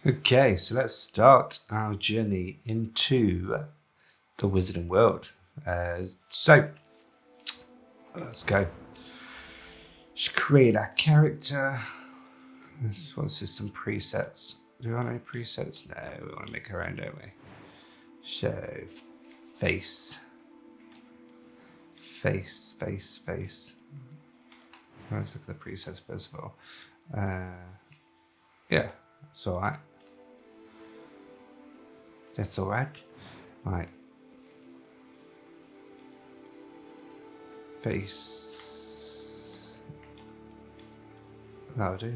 Okay, so let's start our journey into the Wizarding World. So, let's go. Just create our character. What's this? Some presets. Do we want any presets? No, we want to make our own, don't we? So, face. Let's look at the presets first of all. Yeah, it's alright. That's alright. Right. Face. That'll do.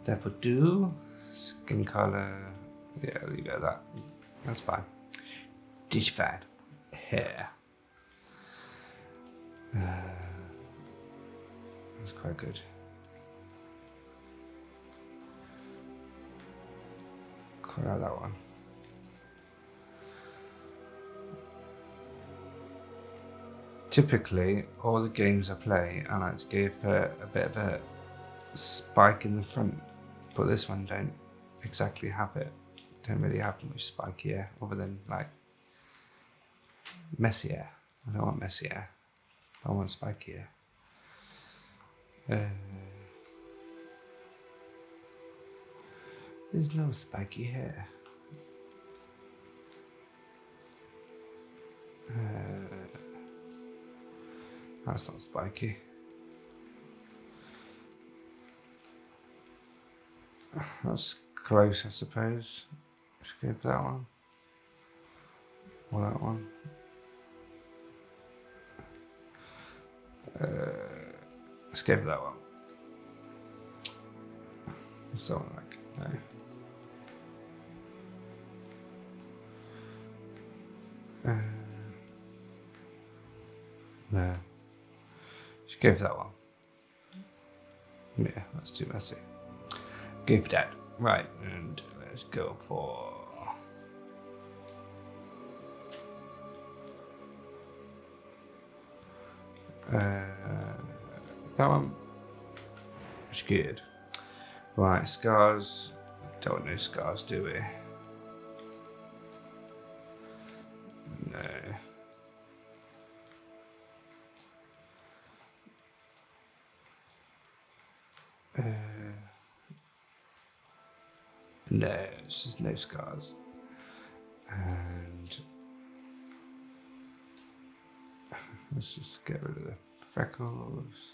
That would do. Skin color. Yeah, leave it at that. That's fine. Dish fat. Hair. That's quite good. Quite like that one. Typically, all the games I play, I like to give a bit of a spike in the front, but this one don't exactly have it. Don't really have much spike here, other than like messy hair. I don't want messy hair. I want spiky hair. There's no spiky hair. That's not spiky. That's close, I suppose. Let's go for that one. Or that one. Let's go for that one. What's that one like? No. No. Just go for that one. Yeah, that's too messy. Go for that. Right, and let's go for... that one. That's good. Right, scars. Don't want no scars, do we? No. No, it's just no scars. And let's just get rid of the freckles.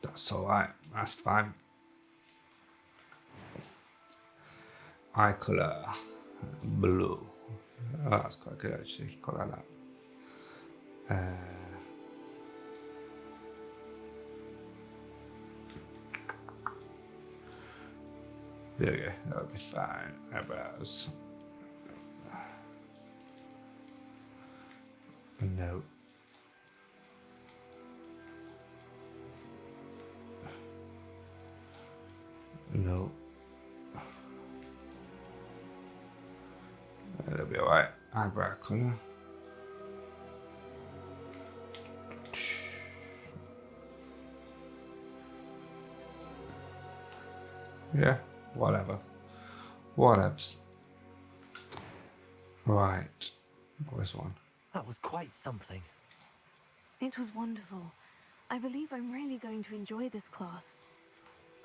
That's alright, that's fine. Eye colour, blue. Oh, that's quite good actually, quite like that. There we go, that'll be fine. Eyebrows. No. No. That'll be alright. Eyebrow colour. Yeah, whatever. Whatevs. Right. Where's one? That was quite something. It was wonderful. I believe I'm really going to enjoy this class.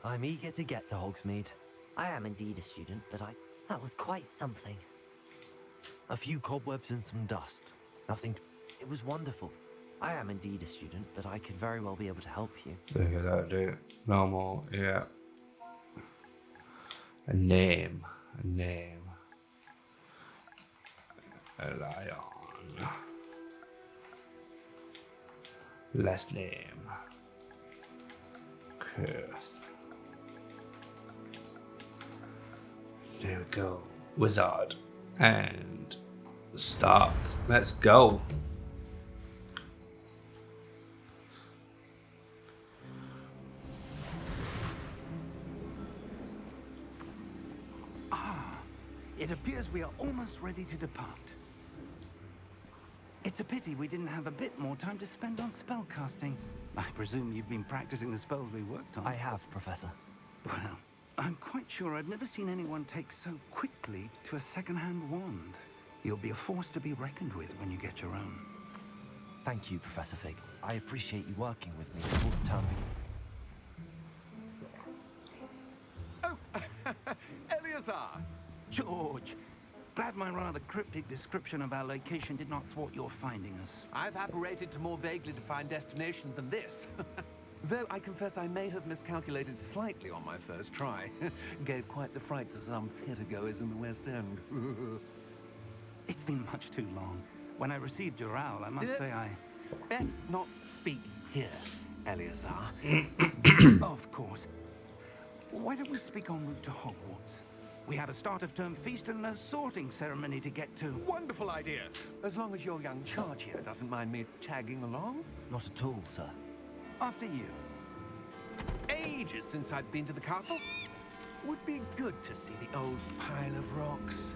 I'm eager to get to Hogsmeade. I am indeed a student, but That was quite something. A few cobwebs and some dust. Nothing. It was wonderful. I am indeed a student, but I could very well be able to help you. There you go, that'll do it. Normal, yeah. A name. A lion. Last name. Kurth. There we go. Wizard. And start. Let's go. It appears we are almost ready to depart. It's a pity we didn't have a bit more time to spend on spellcasting. I presume you've been practicing the spells we worked on. I have, Professor. Well, I'm quite sure I've never seen anyone take so quickly to a second-hand wand. You'll be a force to be reckoned with when you get your own. Thank you, Professor Fig. I appreciate you working with me before the term begins. Eleazar! George! Glad my rather cryptic description of our location did not thwart your finding us. I've apparated to more vaguely defined destinations than this. Though I confess I may have miscalculated slightly on my first try. Gave quite the fright to some theatregoers in the West End. It's been much too long. When I received your owl, I must say I... Best not speak here, Eleazar. Of course. Why don't we speak en route to Hogwarts? We have a start-of-term feast and a sorting ceremony to get to. Wonderful idea. As long as your young charge here doesn't mind me tagging along. Not at all, sir. After you. Ages since I'd been to the castle. Would be good to see the old pile of rocks.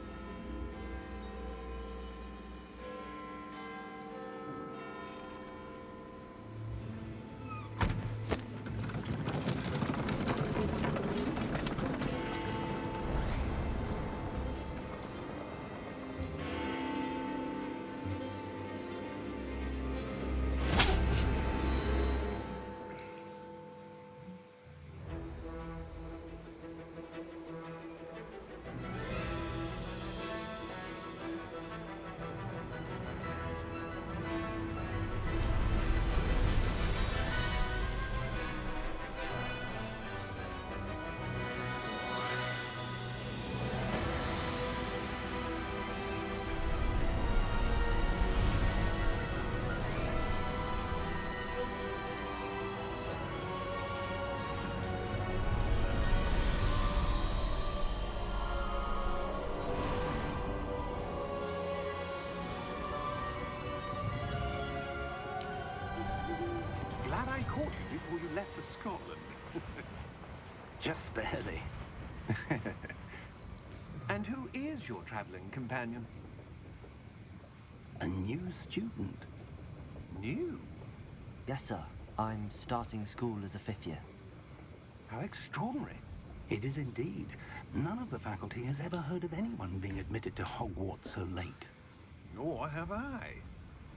Glad I caught you before you left for Scotland. Just barely. And who is your traveling companion? A new student. New? Yes, sir. I'm starting school as a 5th year. How extraordinary. It is indeed. None of the faculty has ever heard of anyone being admitted to Hogwarts so late. Nor have I.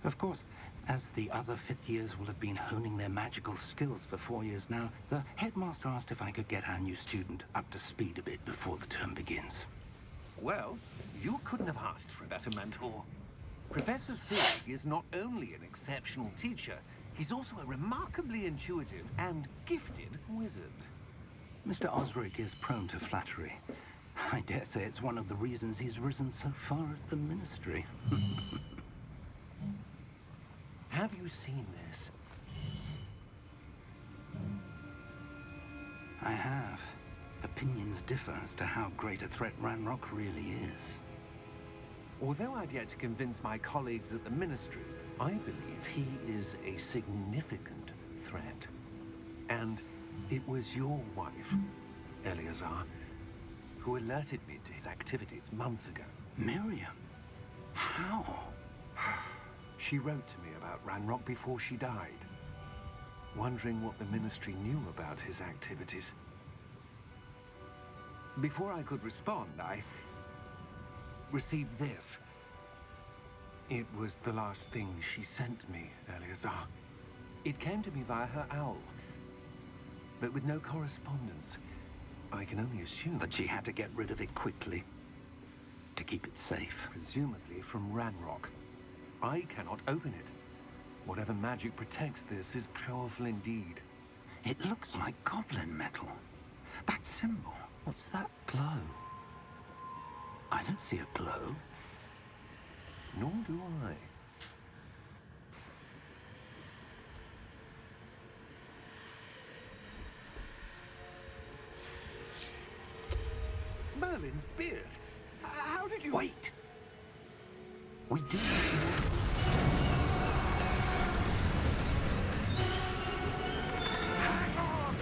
Of course, as the other 5th years will have been honing their magical skills for 4 years now, the headmaster asked if I could get our new student up to speed a bit before the term begins. Well, you couldn't have asked for a better mentor. Professor Fig is not only an exceptional teacher, he's also a remarkably intuitive and gifted wizard. Mr. Osric is prone to flattery. I dare say it's one of the reasons he's risen so far at the ministry. Have you seen this? I have. Opinions differ as to how great a threat Ranrock really is. Although I've yet to convince my colleagues at the ministry, I believe he is a significant threat. And it was your wife, Eleazar, who alerted me to his activities months ago. Miriam? How? She wrote to me about Ranrock before she died, wondering what the ministry knew about his activities. Before I could respond, I received this. It was the last thing she sent me, Eleazar. It came to me via her owl, but with no correspondence. I can only assume That she had to get rid of it quickly. To keep it safe. presumably from Ranrock. I cannot open it. Whatever magic protects this is powerful indeed. It looks like goblin metal. That symbol. What's that glow? I don't see a glow. Nor do I. Merlin's beard. How did you... Wait! We do. Hang on!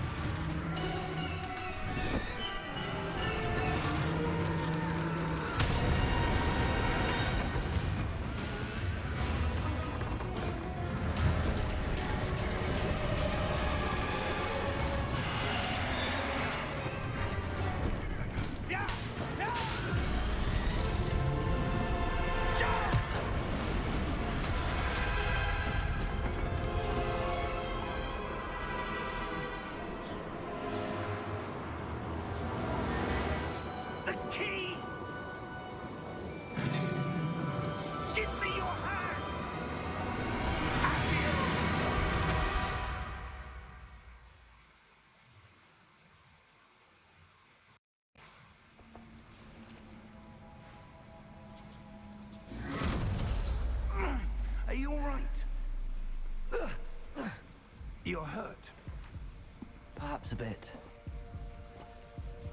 Perhaps a bit.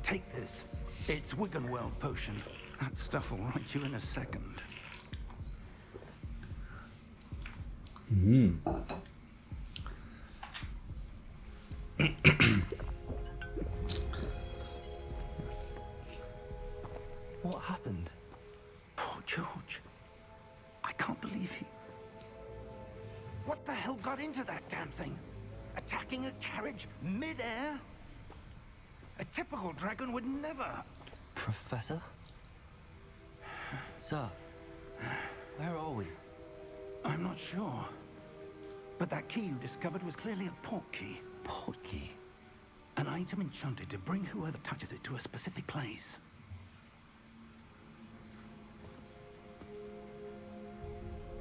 Take this. It's Wiggenweld potion. That stuff will right you in a second. What happened? Poor George. I can't believe he... What the hell got into that damn thing? Attacking a carriage mid-air? A typical dragon would never... Professor? Sir, where are we? I'm not sure. But that key you discovered was clearly a port key. Port key? An item enchanted to bring whoever touches it to a specific place.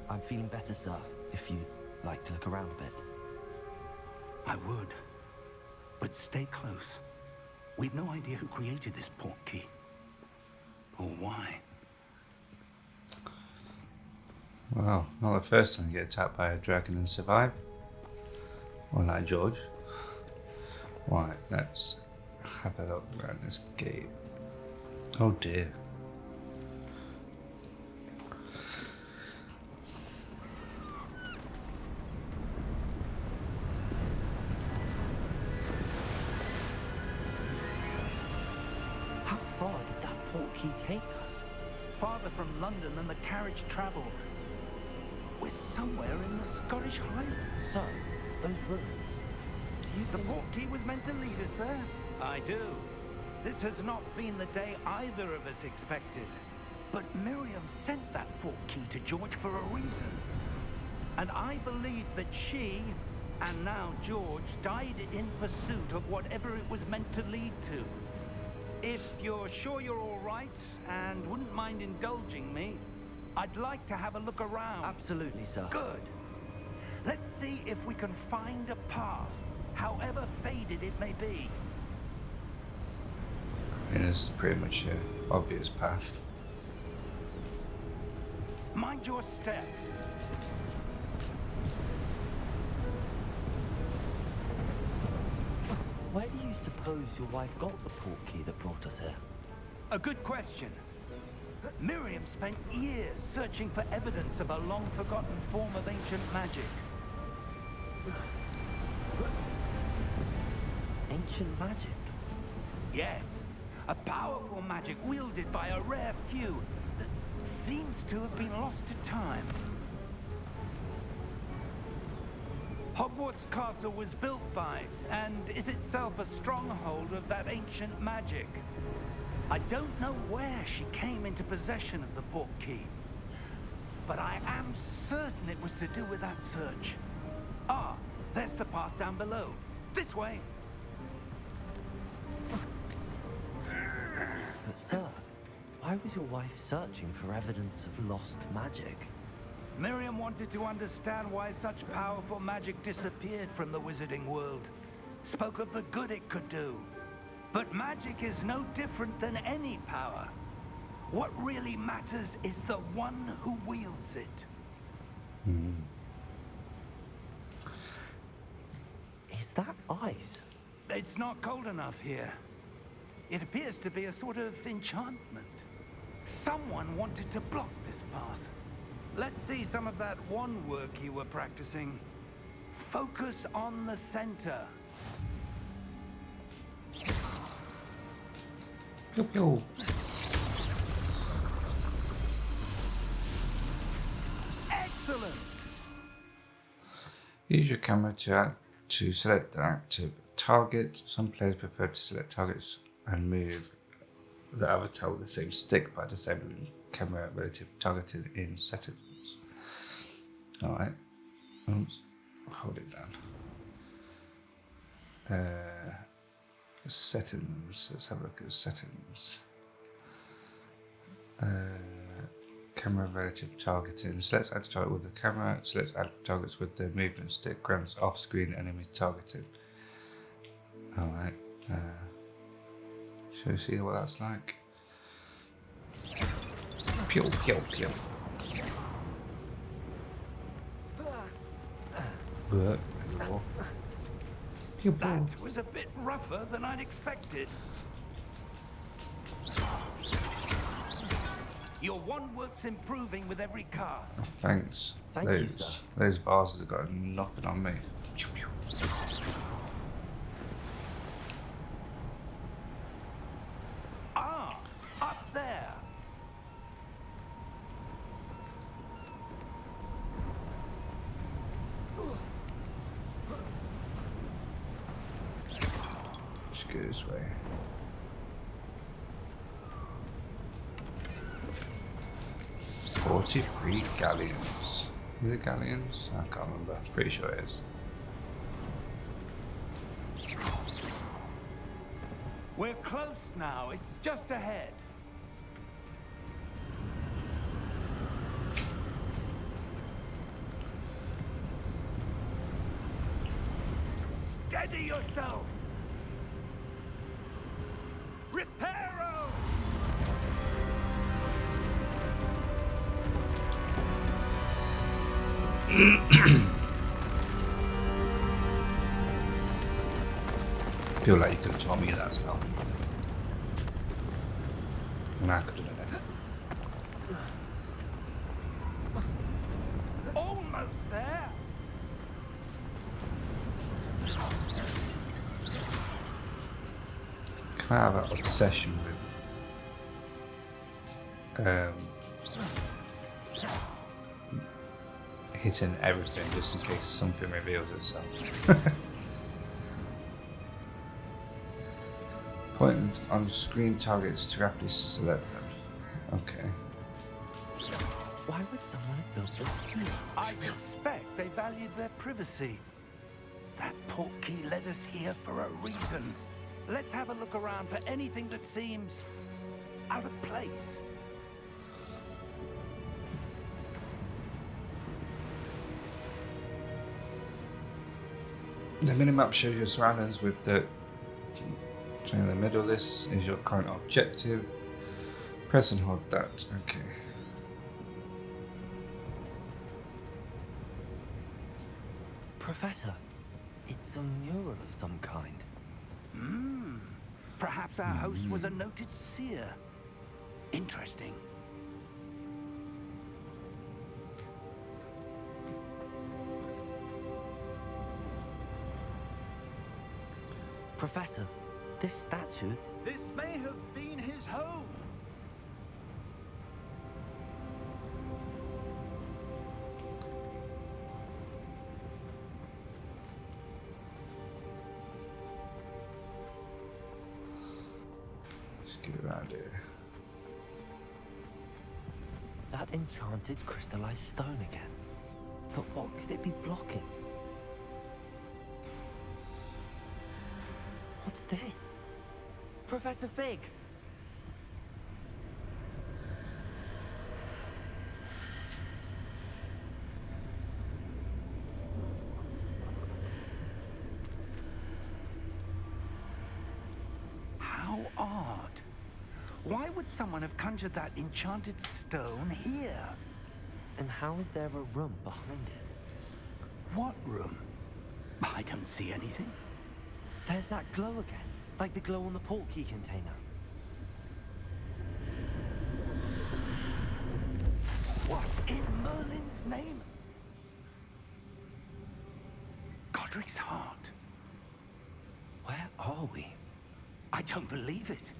I'm feeling better, sir, if you'd like to look around a bit. I would. But stay close. We've no idea who created this port key. Or why. Well, not the first time you get attacked by a dragon and survive. Or like George. Right, let's have a look around this cave. Oh dear. How far did that port key take us? Farther from London than the carriage travelled. We're somewhere in the Scottish Highlands. Sir, those ruins. Do you The think... port key was meant to lead us there? I do. This has not been the day either of us expected. But Miriam sent that port key to George for a reason. And I believe that she, and now George, died in pursuit of whatever it was meant to lead to. If you're sure you're all right and wouldn't mind indulging me, I'd like to have a look around. Absolutely, sir. Good. Let's see if we can find a path, however faded it may be. I mean, this is pretty much an obvious path. Mind your step. Where do you suppose your wife got the port key that brought us here? A good question. Miriam spent years searching for evidence of a long-forgotten form of ancient magic. Ancient magic? Yes, a powerful magic wielded by a rare few that seems to have been lost to time. Hogwarts Castle was built by, and is itself a stronghold of that ancient magic. I don't know where she came into possession of the port key, but I am certain it was to do with that search. Ah, there's the path down below. This way. But sir, why was your wife searching for evidence of lost magic? Miriam wanted to understand why such powerful magic disappeared from the wizarding world. Spoke of the good it could do. But magic is no different than any power. What really matters is the one who wields it. Is that ice? It's not cold enough here. It appears to be a sort of enchantment. Someone wanted to block this path. Let's see some of that wand work you were practicing. Focus on the center. Pew pew. Excellent! Use your camera to select the active target. Some players prefer to select targets and move the avatar with the same stick by disabling camera relative targeting in settings. Alright. Oops. Hold it down. Settings. Let's have a look at settings. Camera relative targeting. Select add target with the camera. Select add targets with the movement stick. Grants off-screen enemy targeting. Alright. Shall we see what that's like? Pew pew pew. Hello. That was a bit rougher than I'd expected. Your wand work's improving with every cast. Thanks. Thank you, sir. Those vases have got nothing on me. Ah, up there. Let's go this way. "43 galleons." Is it galleons? I can't remember. Pretty sure it is. We're close now. It's just ahead. Steady yourself. Reparo! Feel like you could have taught me that spell. And I could have done it. Almost there. Can I have an obsession with hitting everything just in case something reveals itself? Point on screen targets to rapidly select them. Okay. Why would someone have built this here? I suspect they valued their privacy. That portkey led us here for a reason. Let's have a look around for anything that seems out of place. The minimap shows your surroundings with the in the middle. This is your current objective. Press and hold that. Okay. Professor, it's a mural of some kind. Perhaps our host was a noted seer. Interesting. Professor, this statue... This may have been his home. Let's get around here. That enchanted crystallized stone again. But what could it be blocking? What's this? Professor Fig! How odd. Why would someone have conjured that enchanted stone here? And how is there a room behind it? What room? I don't see anything. There's that glow again, like the glow on the portkey container. What in Merlin's name? Godric's heart. Where are we? I don't believe it.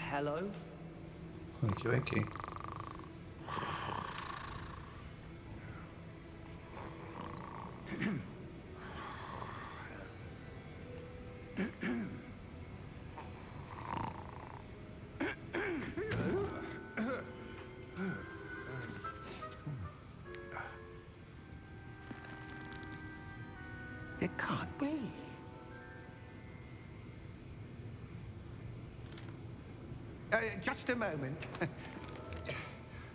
Hello? Wakey wakey. It can't be. Just a moment.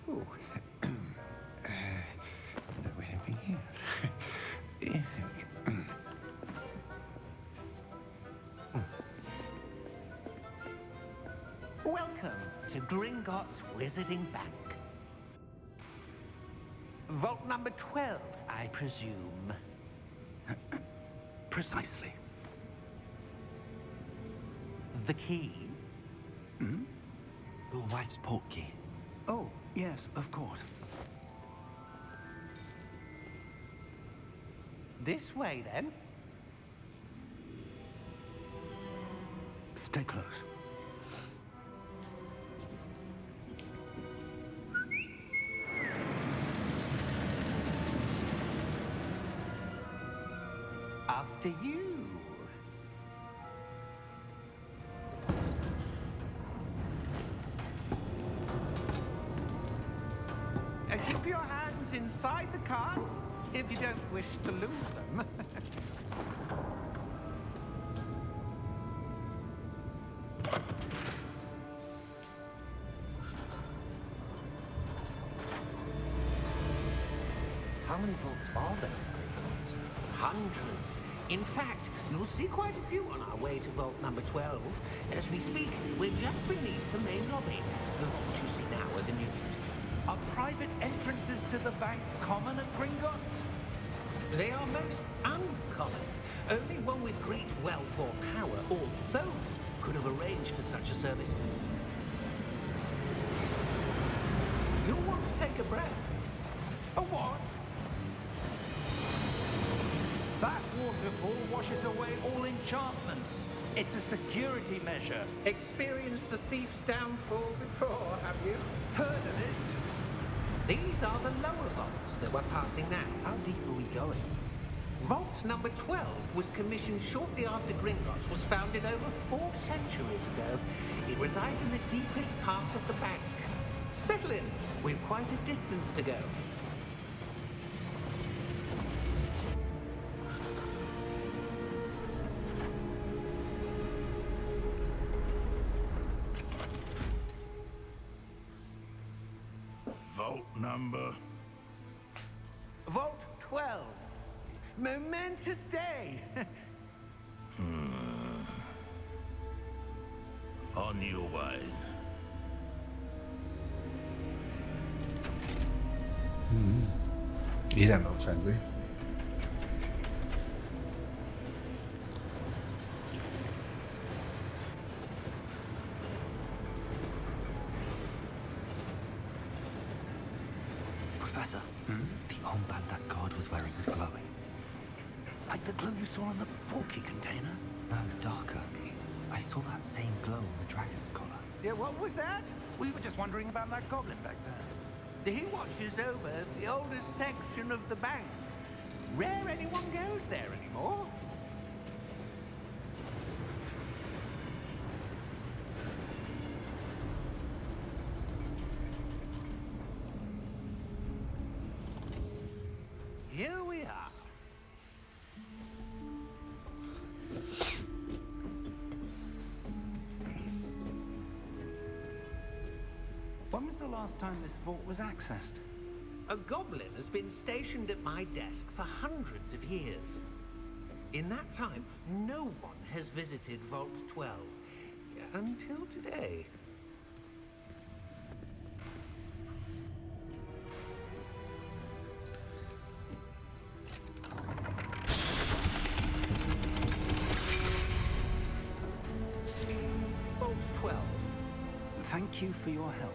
Ooh. Where are we here? Welcome to Gringotts Wizarding Bank. Vault number 12, I presume. Precisely. The key? Your wife's portkey. Oh, yes, of course. This way, then. Stay close. After you. Keep your hands inside the cart if you don't wish to lose them. How many vaults are there in Gringotts? Hundreds. In fact, you'll see quite a few on our way to vault number 12. As we speak, we're just beneath the main lobby. The vaults you see now are the newest. Are private entrances to the bank common at Gringotts? They are most uncommon. Only one with great wealth or power, or both, could have arranged for such a service. You'll want to take a breath. A what? That waterfall washes away all enchantments. It's a security measure. Experienced the thief's downfall before, have you? Heard of it? These are the lower vaults that we're passing now. How deep are we going? Vault number 12 was commissioned shortly after Gringotts was founded over 4 centuries ago. It resides in the deepest part of the bank. Settle in. We've quite a distance to go. Vault number. Vault 12. Momentous day. On your way. You don't look friendly. Professor, the armband that guard was wearing was glowing. Like the glow you saw on the portkey container? No, darker. I saw that same glow on the dragon's collar. Yeah, what was that? We were just wondering about that goblin back there. He watches over the oldest section of the bank. Rare anyone goes there anymore. Here we are. When was the last time this vault was accessed? A goblin has been stationed at my desk for hundreds of years. In that time, no one has visited Vault 12. Until today. Vault 12. Thank you for your help.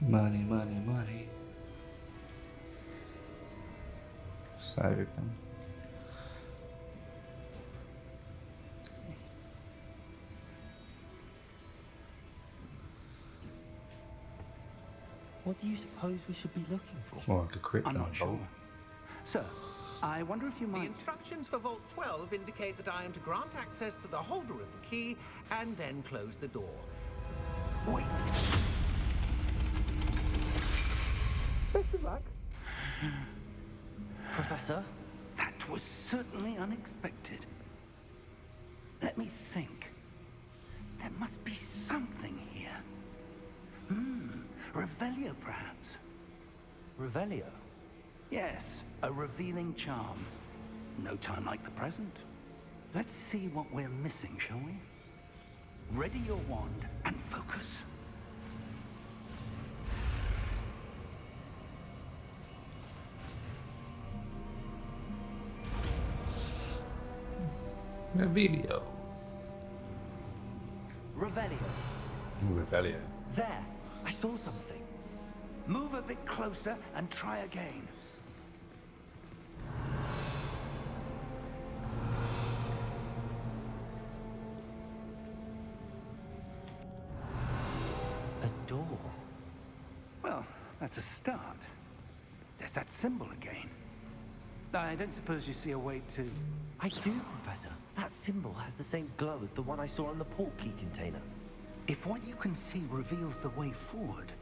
Money, money, money. So everything. What do you suppose we should be looking for? More like a crypto I'm not sure. bolt. Sir, I wonder if you The might... instructions for Vault 12 indicate that I am to grant access to the holder of the key and then close the door. Wait. Best of luck. Professor? That was certainly unexpected. Let me think. There must be something here. Revelio? Yes, a revealing charm. No time like the present. Let's see what we're missing, shall we? Ready your wand and focus. Revelio. Revelio. Revelio. There! I saw something. Move a bit closer and try again. A door. Well, that's a start. There's that symbol again. I don't suppose you see a way to... I do, Professor. That symbol has the same glow as the one I saw on the port key container. If what you can see reveals the way forward,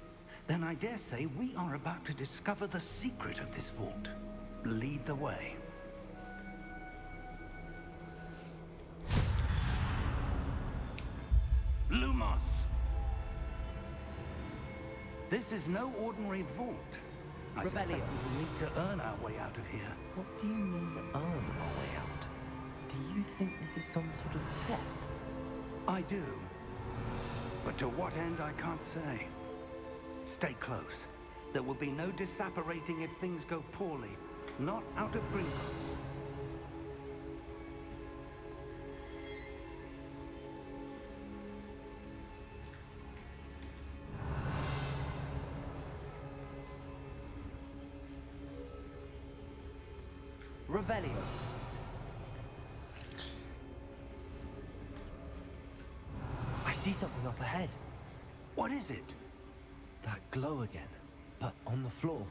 then I dare say we are about to discover the secret of this vault. Lead the way. Lumos! This is no ordinary vault. I suspect we Revelio. will need to earn our way out of here. What do you mean, earn our way out? Do you think this is some sort of test? I do. But to what end, I can't say. Stay close. There will be no disapparating if things go poorly. Not out of Gringotts. Revelio. I see something up ahead. What is it? That glow again, but on the floor.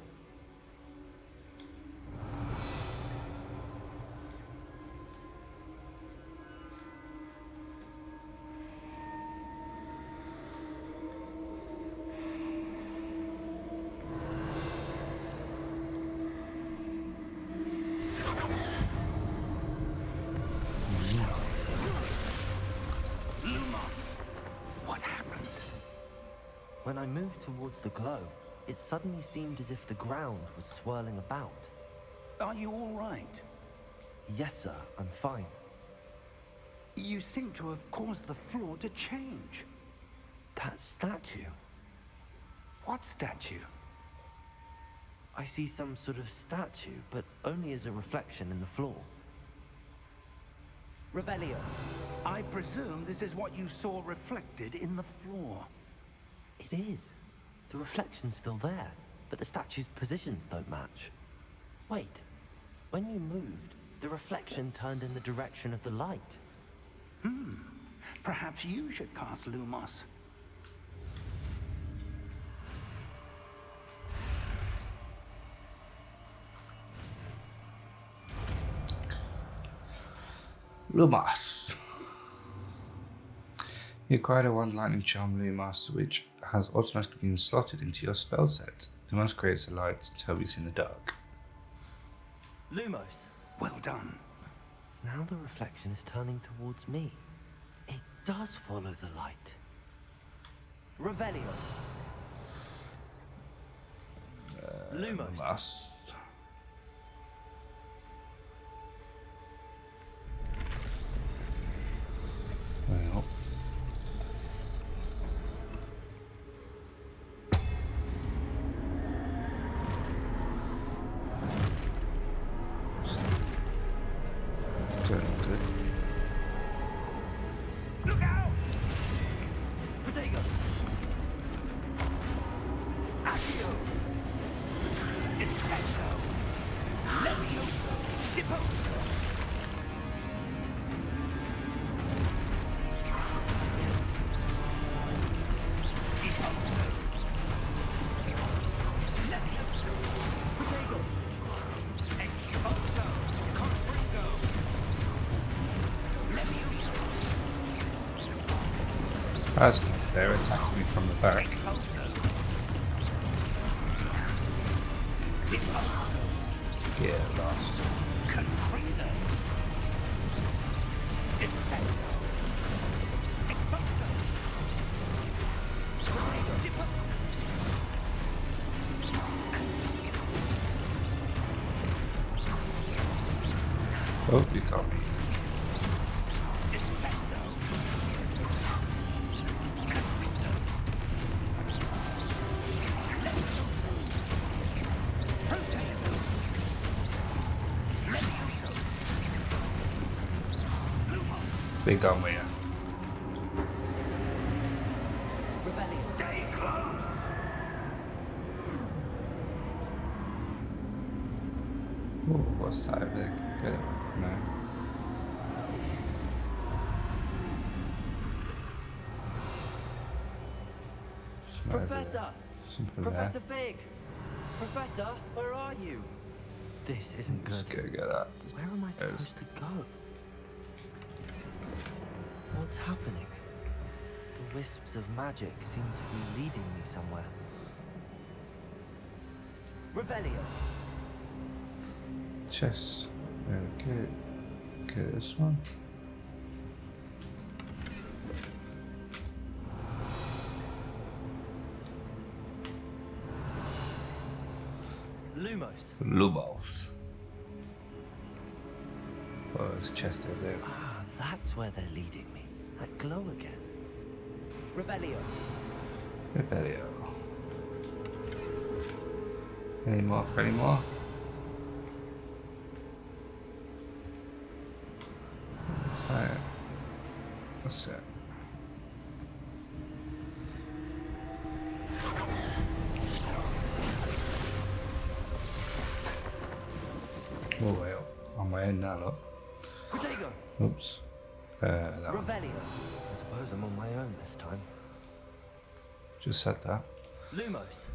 What happened? When I moved towards the glow, it suddenly seemed as if the ground was swirling about. Are you all right? Yes, sir, I'm fine. You seem to have caused the floor to change. That statue. What statue? I see some sort of statue, but only as a reflection in the floor. Revelio. I presume this is what you saw reflected in the floor. It is. The reflection's still there, but the statue's positions don't match. Wait. When you moved, the reflection turned in the direction of the light. Perhaps you should cast Lumos. Lumos. You acquired a one lightning charm Lumos, which has automatically been slotted into your spell set. Lumos creates a light to help you see in the dark. Lumos. Well done. Now the reflection is turning towards me. It does follow the light. Revelio. Lumos. Lumos. Well. Doing good. Look out! Protego. Accio! Descendo! Levioso! Deposo! Deposo! Levioso! Protego. Exposo! Confringo! Levioso! That's not fair, attacking me from the back. Exposo! Deposo! Yeah, lost. Confringo! Descendo! Exposo! Protego! Deposo! Oh, you got me. Big gun with you. Stay close! Oh, what's that over there? Get it? No. Professor! Something Professor Fig! Professor, where are you? This isn't there. good. Just go get that. Where am I supposed to go? What's happening? The wisps of magic seem to be leading me somewhere. Revelio! Chest. Okay. Get this one. Lumos! Lumos. Oh, there's a chest over there. Ah, that's where they're leading me. That glow again. Revelio! Revelio. Any more for any more? What's that? Oh well, on my own now, look. Protego! Oops. That one. Revelio! I suppose I'm on my own this time. Just said that. Lumos!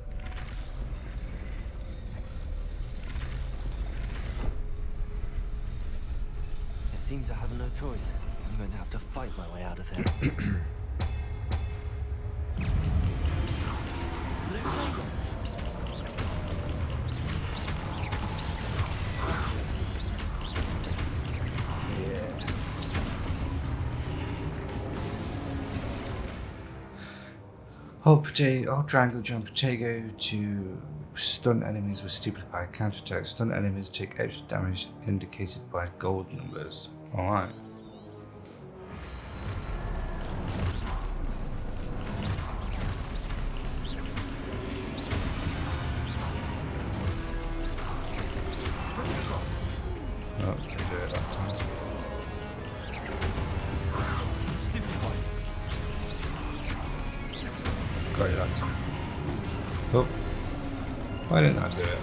It seems I have no choice. I'm going to have to fight my way out of here. Lumos! Hold triangle jump Protego to stun enemies with stupefy counterattack. Stun enemies take extra damage indicated by gold numbers. Alright. Oh, I do it that time. Got it that time. Oh. Why didn't I do it?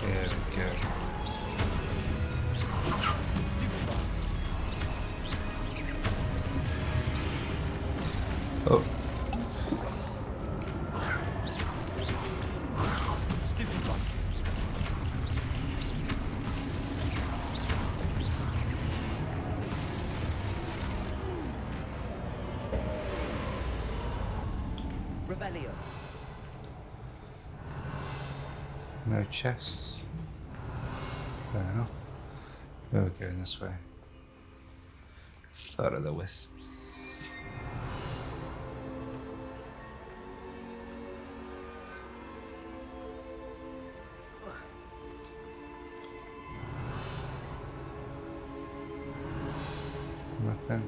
There we go. Oh. Revelio! No chests. Fair enough. We're going this way. Follow the wisps. Nothing.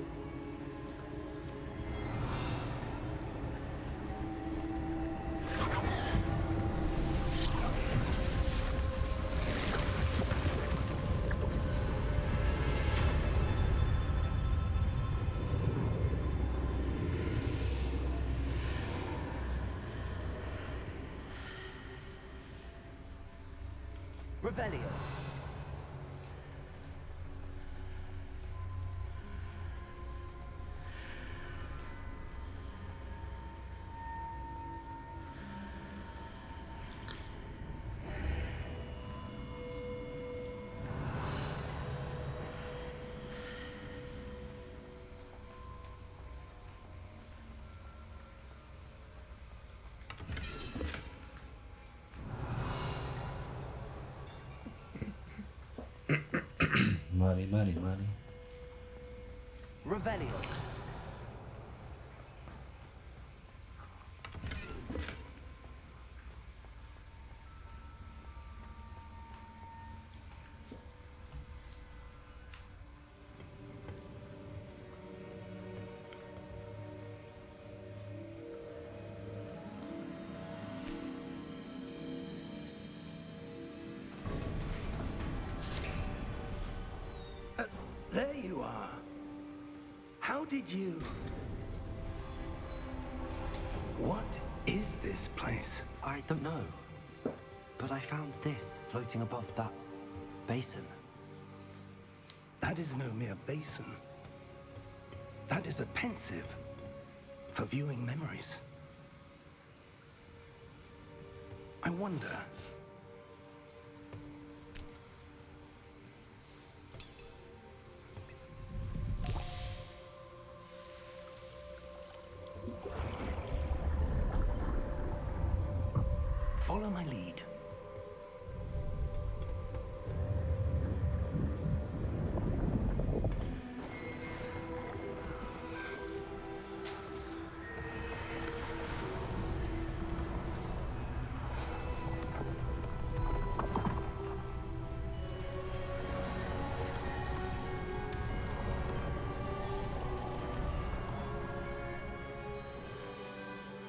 Revelio! Money, money, money. Revelio. There you are. How did you... What is this place? I don't know. But I found this floating above that basin. That is no mere basin. That is a pensive for viewing memories. I wonder... Follow my lead.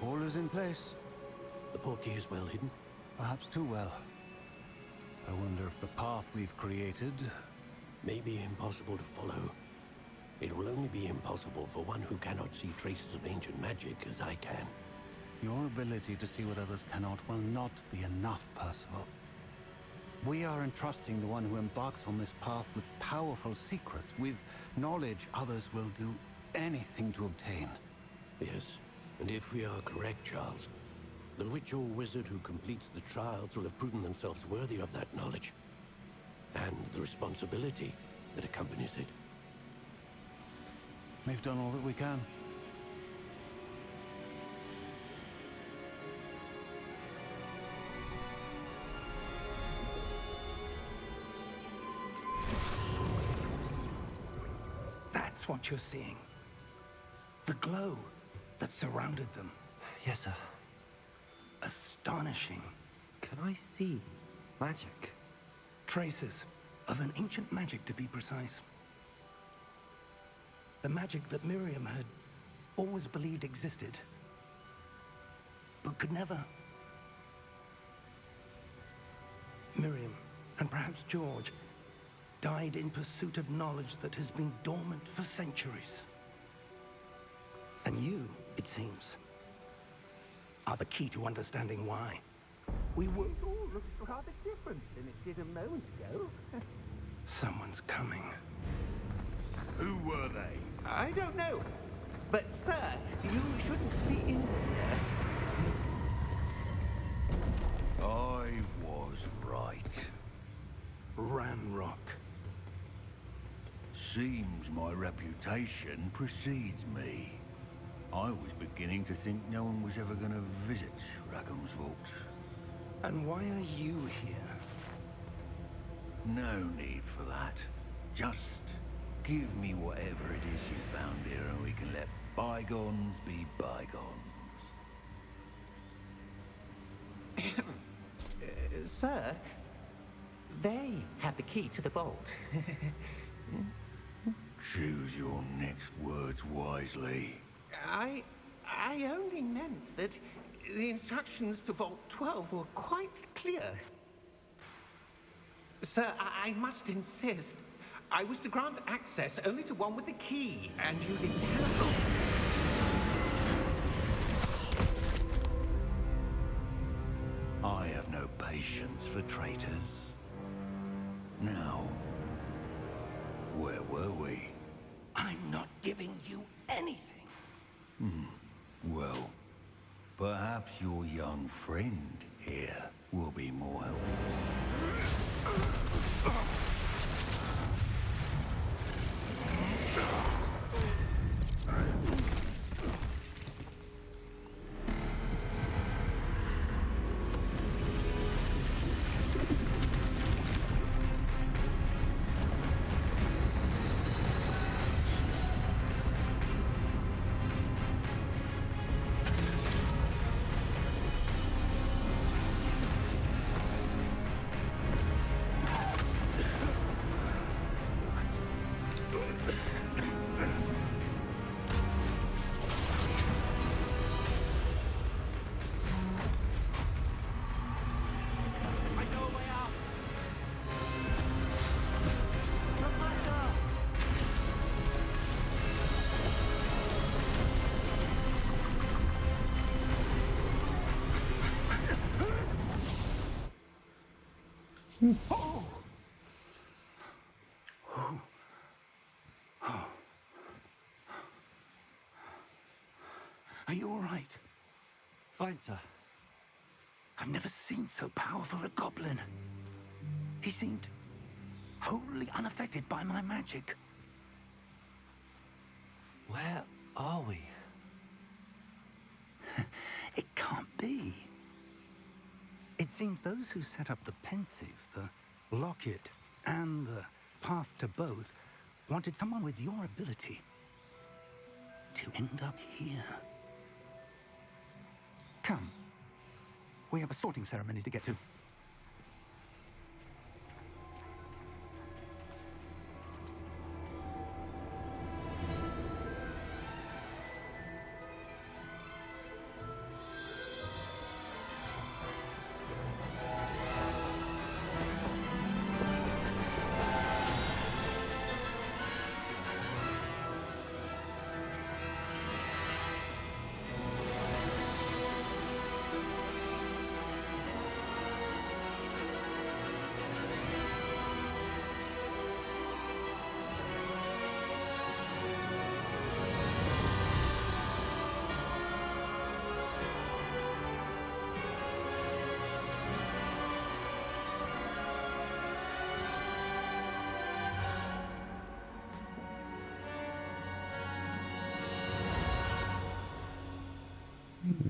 All is in place. The portkey is well hidden. Perhaps too well. I wonder if the path we've created... May be impossible to follow. It will only be impossible for one who cannot see traces of ancient magic as I can. Your ability to see what others cannot will not be enough, Percival. We are entrusting the one who embarks on this path with powerful secrets, with knowledge others will do anything to obtain. Yes, and if we are correct, Charles, the witch or wizard who completes the trials will have proven themselves worthy of that knowledge, and the responsibility that accompanies it. We've done all that we can. That's what you're seeing. The glow that surrounded them. Yes, sir. Astonishing. Can I see magic? Traces of an ancient magic, to be precise. The magic that Miriam had always believed existed, but could never. Miriam, and perhaps George, died in pursuit of knowledge that has been dormant for centuries. And you, it seems, are the key to understanding why. We would all look rather different than it did a moment ago. Someone's coming. Who were they? I don't know. But, sir, you shouldn't be in here. I was right. Ranrock. Seems my reputation precedes me. I was beginning to think no one was ever going to visit Rackham's vault. And why are you here? No need for that. Just give me whatever it is you found here and we can let bygones be bygones. Sir, they have the key to the vault. Choose your next words wisely. I only meant that the instructions to Vault 12 were quite clear. Sir, I must insist. I was to grant access only to one with the key, and you didn't have it. I have no patience for traitors. Now, where were we? I'm not giving you anything. Well, perhaps your young friend here will be more helpful. Are you all right? Fine, sir. I've never seen so powerful a goblin. He seemed wholly unaffected by my magic. Where are we? It can't be. It seems those who set up the pensive, the locket, and the path to both wanted someone with your ability to end up here. Come. We have a sorting ceremony to get to.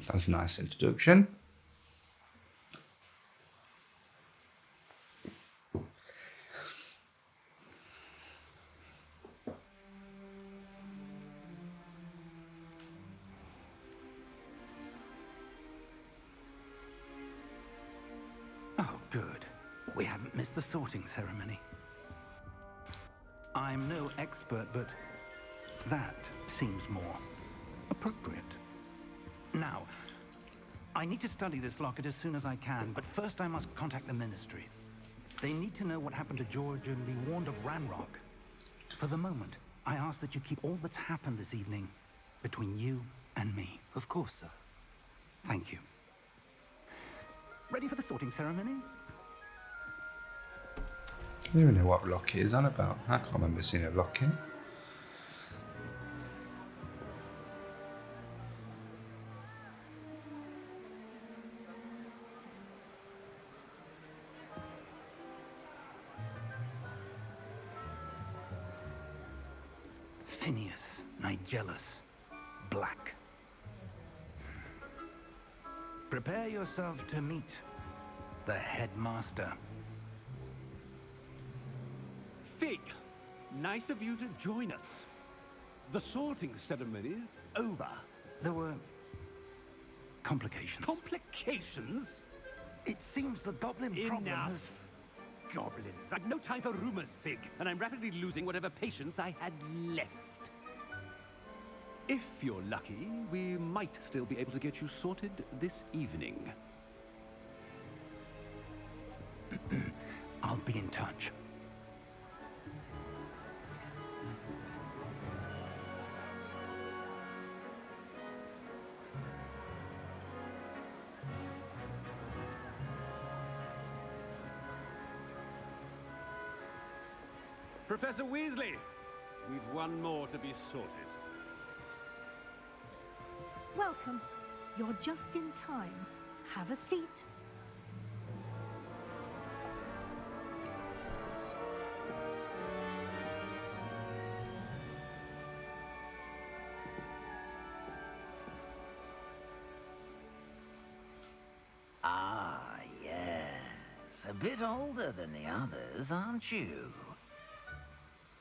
That's a nice introduction. Oh, good. We haven't missed the sorting ceremony. I'm no expert, but that seems more appropriate. Now, I need to study this locket as soon as I can, but first I must contact the Ministry. They need to know what happened to George and be warned of Ranrock. For the moment, I ask that you keep all that's happened this evening between you and me. Of course, sir. Thank you. Ready for the sorting ceremony? I don't even know what locket is on about. I can't remember seeing a locket. Phineas, Nigellus, Black. Prepare yourself to meet the headmaster. Fig, nice of you to join us. The sorting ceremony's over. There were complications. Complications? It seems the goblin problem has... Enough. Goblins. I've no time for rumors, Fig, and I'm rapidly losing whatever patience I had left. If you're lucky, we might still be able to get you sorted this evening. I'll be in touch. Professor Weasley, we've one more to be sorted. Welcome. You're just in time. Have a seat. Ah, yes. A bit older than the others, aren't you?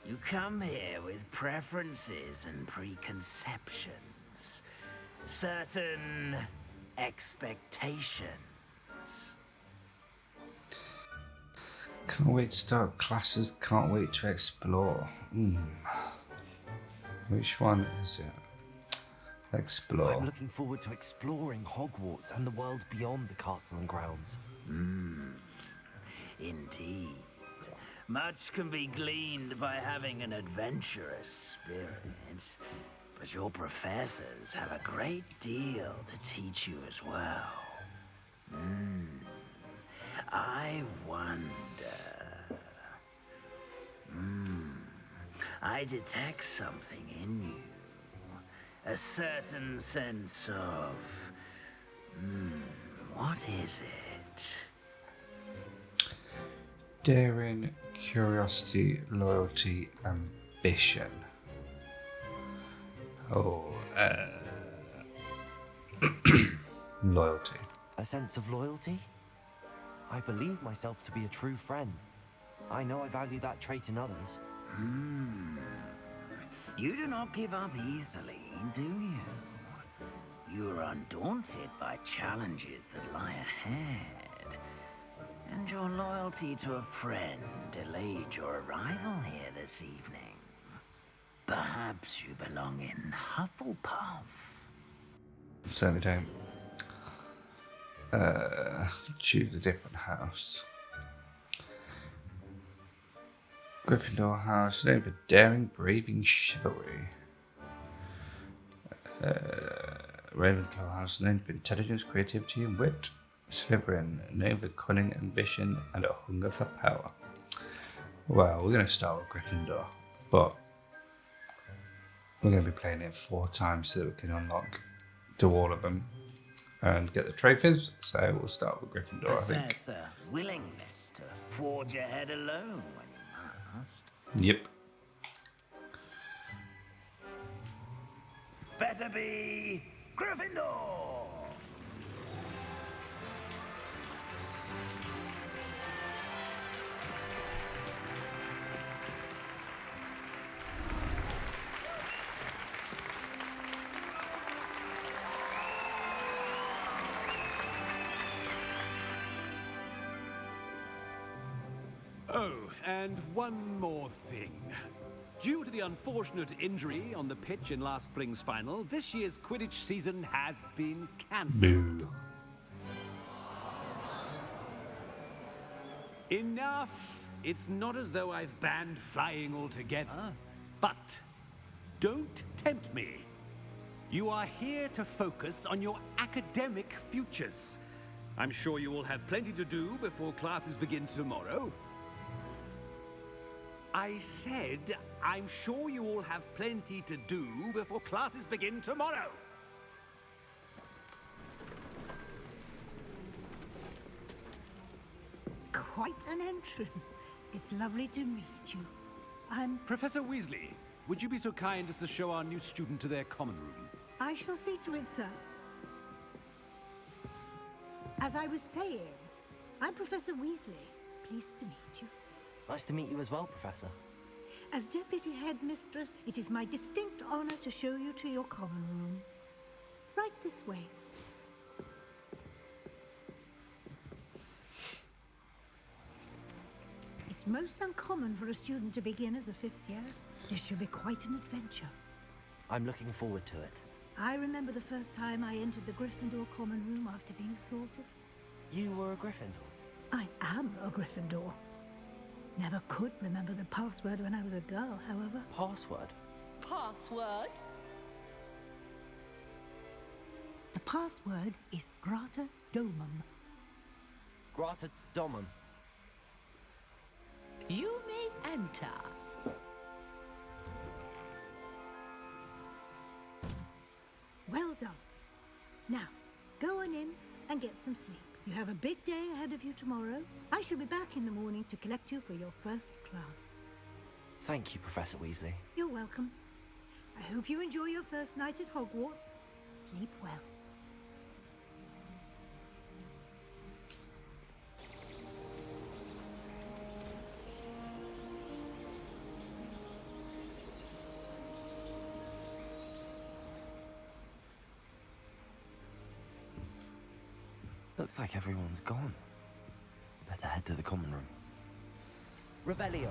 You come here with preferences and preconceptions. Certain expectations. Can't wait to start classes, can't wait to explore. Which one is it? Explore. I'm looking forward to exploring Hogwarts and the world beyond the castle and grounds. Indeed. Much can be gleaned by having an adventurous spirit, but your professors have a great deal to teach you as well. I wonder... I detect something in you. A certain sense of... what is it? Daring, curiosity, loyalty, ambition. Oh, loyalty. A sense of loyalty? I believe myself to be a true friend. I know I value that trait in others. You do not give up easily, do you? You're undaunted by challenges that lie ahead. And your loyalty to a friend delayed your arrival here this evening. Perhaps you belong in Hufflepuff. Certainly don't. Choose a different house. Gryffindor house, known for daring, braving, chivalry. Ravenclaw house, known for intelligence, creativity, and wit. Slytherin, known for cunning, ambition, and a hunger for power. Well, we're going to start with Gryffindor, but we're going to be playing it 4 times so that we can do all of them and get the trophies. So we'll start with Gryffindor, I think. Possess a willingness to forge ahead alone when you must. Yep. Better be Gryffindor! Oh, and one more thing. Due to the unfortunate injury on the pitch in last spring's final, this year's Quidditch season has been cancelled. Boo. Enough! It's not as though I've banned flying altogether, but don't tempt me. You are here to focus on your academic futures. I'm sure you will have plenty to do before classes begin tomorrow. I said, I'm sure you all have plenty to do before classes begin tomorrow. Quite an entrance. It's lovely to meet you. I'm... Professor Weasley, would you be so kind as to show our new student to their common room? I shall see to it, sir. As I was saying, I'm Professor Weasley. Pleased to meet you. Nice to meet you as well, Professor. As Deputy Headmistress, it is my distinct honor to show you to your common room. Right this way. It's most uncommon for a student to begin as a 5th year. This should be quite an adventure. I'm looking forward to it. I remember the first time I entered the Gryffindor common room after being sorted. You were a Gryffindor? I am a Gryffindor. Never could remember the password when I was a girl, however. Password? Password? The password is Grata Domum. Grata Domum. You may enter. Well done. Now, go on in and get some sleep. You have a big day ahead of you tomorrow. I shall be back in the morning to collect you for your first class. Thank you, Professor Weasley. You're welcome. I hope you enjoy your first night at Hogwarts. Sleep well. Looks like everyone's gone. Better head to the common room. Revelio.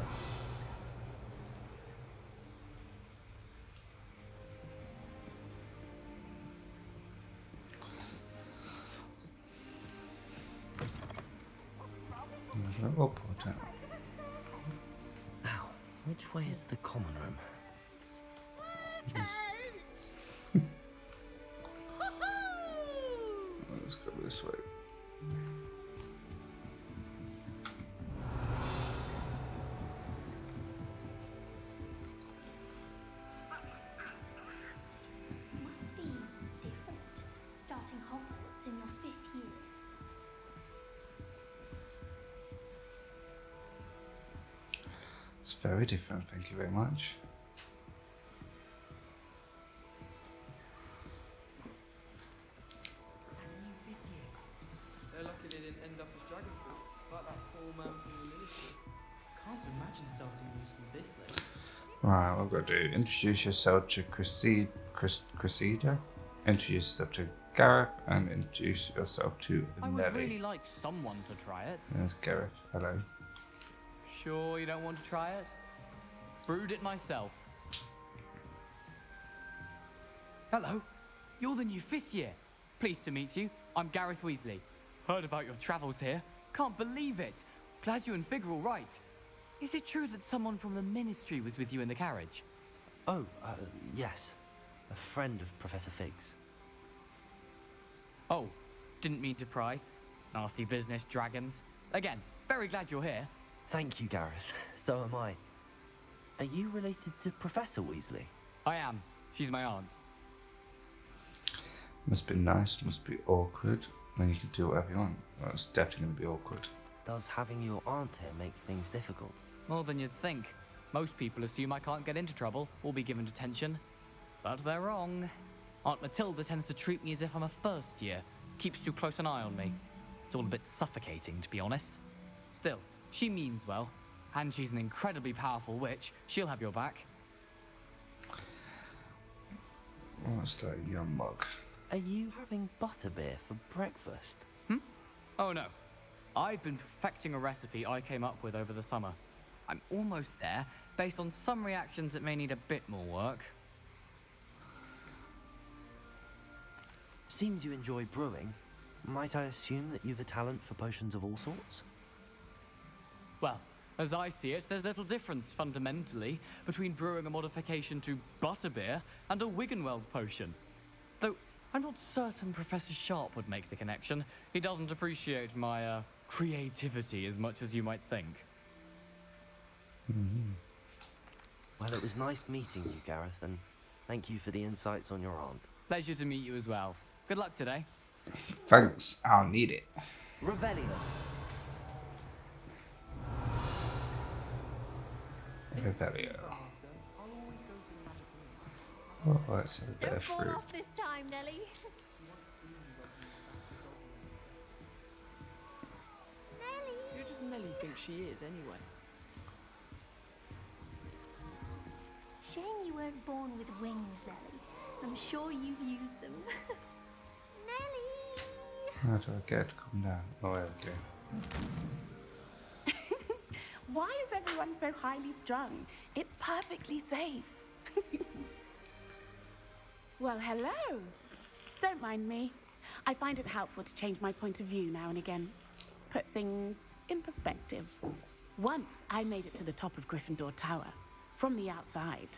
Or port out. Now, which way is the common room? Let's go this way. It's very different, thank you very much. They're lucky they didn't end up as Dragonfall, like that poor man from the ministry. Can't imagine starting new school this late. Right, what we've got to do, introduce yourself to Cressida, introduce yourself to Gareth, and introduce yourself to I Nelly. would really like someone to try it. There's Gareth, hello. Sure you don't want to try it? Brewed it myself. Hello, you're the new 5th year. Pleased to meet you. I'm Gareth Weasley. Heard about your travels here. Can't believe it. Glad you and Fig are all right. Is it true that someone from the Ministry was with you in the carriage? Oh, yes. A friend of Professor Fig's. Oh, didn't mean to pry. Nasty business, dragons. Again, very glad you're here. Thank you, Gareth. So am I. Are you related to Professor Weasley? I am. She's my aunt. Must be nice, must be awkward, then you can do whatever you want. Well, it's definitely going to be awkward. Does having your aunt here make things difficult? More than you'd think. Most people assume I can't get into trouble or be given detention. But they're wrong. Aunt Matilda tends to treat me as if I'm a first year. Keeps too close an eye on me. It's all a bit suffocating, to be honest. Still, she means well. And she's an incredibly powerful witch. She'll have your back. What's that young mug? Are you having butterbeer for breakfast? Oh no. I've been perfecting a recipe I came up with over the summer. I'm almost there. Based on some reactions, it may need a bit more work. Seems you enjoy brewing. Might I assume that you've a talent for potions of all sorts? Well, as I see it, there's little difference, fundamentally, between brewing a modification to butterbeer and a Wiggenweld potion. Though, I'm not certain Professor Sharp would make the connection. He doesn't appreciate my, creativity as much as you might think. Well, it was nice meeting you, Gareth, and thank you for the insights on your aunt. Pleasure to meet you as well. Good luck today. Thanks, I'll need it. Revelio. Revelio. Oh, let's have a bit Don't of fall fruit. off this time, Nelly. Who does Nelly think she is, anyway? Shame you weren't born with wings, Nelly. I'm sure you've used them. Nelly! How do I get it to come down? Oh, there we go. Why is everyone so highly strung? It's perfectly safe. Well, hello. Don't mind me. I find it helpful to change my point of view now and again. Put things in perspective. Once I made it to the top of Gryffindor Tower, from the outside,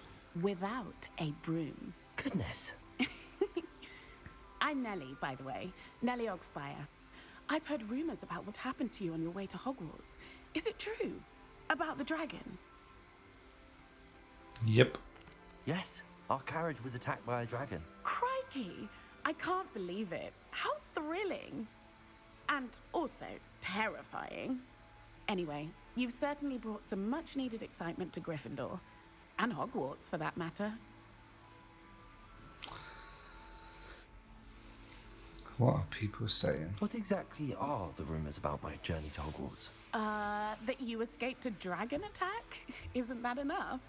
without a broom. Goodness. I'm Nelly, by the way. Nelly Ogspire. I've heard rumors about what happened to you on your way to Hogwarts. Is it true? About the dragon? Yep. Yes, our carriage was attacked by a dragon. Crikey! I can't believe it. How thrilling! And also terrifying. Anyway, you've certainly brought some much-needed excitement to Gryffindor. And Hogwarts, for that matter. What are people saying? What exactly are the rumors about my journey to Hogwarts? That you escaped a dragon attack? Isn't that enough?